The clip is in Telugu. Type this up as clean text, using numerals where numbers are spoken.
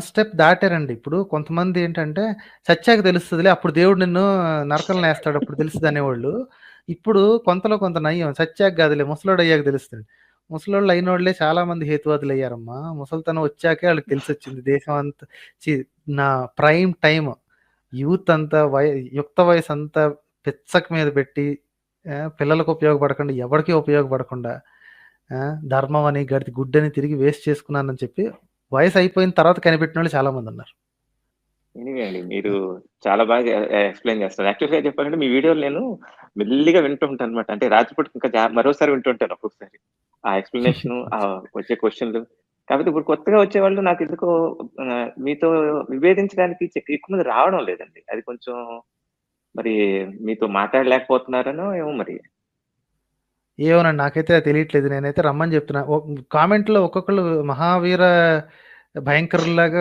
స్టెప్ దాటారండి. ఇప్పుడు కొంతమంది ఏంటంటే, చచ్చాక తెలుస్తదిలే అప్పుడు దేవుడు నిన్ను నరకంలో ఏస్తాడు అప్పుడు తెలుస్తదనేవాళ్ళు. ఇప్పుడు కొంతలో కొంత నయం. చచ్చాక గాదులే ముసలోడయ్యాక తెలుస్తది. ముసలోళ్ళు అయినోళ్ళే చాలా మంది హేతువాదులయ్యారమ్మా. ముసలితనం వచ్చాకే ఆళ్ళకి తెలిసొచ్చింది. దేశం అంతా ఛీ నా ప్రైమ్ టైమ్ యూత్ అంతా యుక్త వయసంతా పిచ్చక మీద పెట్టి పిల్లలకు ఉపయోగపడకుండా, ఎవరికీ ఉపయోగపడకుండా ధర్మం అని, గుడ్డని తిరిగి వేస్ట్ చేసుకున్నానని చెప్పి వయసయిపోయిన తర్వాత కనిపెట్టినోళ్ళు చాలా మందున్నారు. ఎనీవే అండి. మీరు చాలా బాగా ఎక్స్‌ప్లెయిన్ చేస్తారు. యాక్చువల్‌గా చెప్పాలంటే మీ వీడియోలు నేను మెల్లిగా వింటూ ఉంటానన్నమాట. అంటే రాత్రిపూట ఇంకా మరోసారి వింటుంటాను ఒక్కొక్కసారి. ఆ ఎక్స్‌ప్లనేషను, వచ్చే క్వెషన్‌లు. కాకపోతే ఇప్పుడు కొత్తగా వచ్చేవాళ్ళు నాకెందుకో మీతో విభేదించడానికి ఎక్కువ మంది రావడం లేదండి. అది కొంచెం మరి మీతో మాట్లాడలేకపోతున్నారనో ఏమో మరి. ఏమోనండి నాకైతే అది తెలియట్లేదు. నేనైతే రమ్మని చెప్తున్నా. కామెంట్‌లో ఒక్కొక్కళ్ళు మహావీర భయంకరుల్లాగా